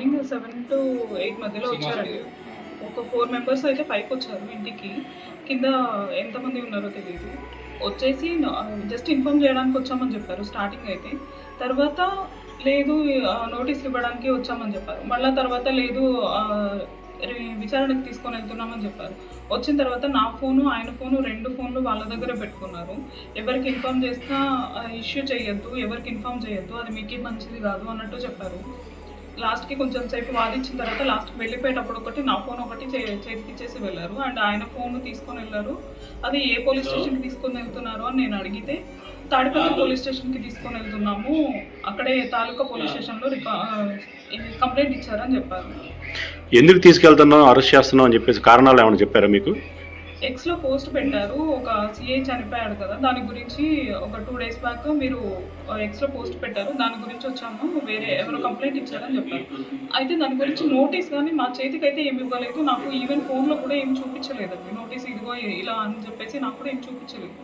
Morning 7-8 మధ్యలో వచ్చారండి. ఒక 4 మెంబర్స్ అయితే పైకొచ్చారు ఇంటికి. కింద ఎంతమంది ఉన్నారో తెలీదు. వచ్చేసి జస్ట్ ఇన్ఫార్మ్ చేయడానికి వచ్చామని చెప్పారు స్టార్టింగ్ అయితే. తర్వాత లేదు నోటీసులు ఇవ్వడానికి వచ్చామని చెప్పారు. మళ్ళా తర్వాత లేదు విచారణకు తీసుకొని వెళ్తున్నామని చెప్పారు. వచ్చిన తర్వాత నా ఫోను, ఆయన ఫోను 2 ఫోన్లు వాళ్ళ దగ్గర పెట్టుకున్నారు. ఎవరికి ఇన్ఫార్మ్ చేసినా ఇష్యూ చేయొద్దు, ఎవరికి ఇన్ఫార్మ్ చేయొద్దు, అది మీకే మంచిది కాదు అన్నట్టు చెప్పారు. లాస్ట్‌కి కొంచెం సేపు వాదించిన తర్వాత లాస్ట్‌కి వెళ్ళిపోయేటప్పుడు ఒకటి నా ఫోన్ ఒకటి చేతికిచ్చేసి వెళ్ళారు. అండ్ ఆయన ఫోన్ తీసుకొని వెళ్ళారు. అది ఏ పోలీస్ స్టేషన్‌కి తీసుకొని వెళ్తున్నారు అని నేను అడిగితే తాడిపత్రి పోలీస్ స్టేషన్‌కి తీసుకొని వెళ్తున్నాము, అక్కడే తాలూకా పోలీస్ స్టేషన్‌లో కంప్లైంట్ ఇచ్చారని చెప్పారు. ఎందుకు తీసుకెళ్తున్నాం, అరెస్ట్ చేస్తున్నాం అని చెప్పేసి కారణాలు ఏమైనా చెప్పారా మీకు? ఎక్స్‌లో పోస్ట్ పెట్టారు, ఒక సీఐ చనిపోయాడు కదా, దాని గురించి ఒక 2 డేస్ బ్యాక్ మీరు ఎక్స్‌లో పోస్ట్ పెట్టారు, దాని గురించి వచ్చాము, వేరే ఎవరో కంప్లైంట్ ఇచ్చారని చెప్పారు. అయితే దాని గురించి నోటీస్ కానీ మా చేతికైతే ఏమి ఇవ్వలేదు. నాకు ఈవెన్ ఫోన్లో కూడా ఏం చూపించలేదండి. నోటీస్ ఇదిగో ఇలా అని చెప్పేసి నాకు కూడా ఏం చూపించలేదు.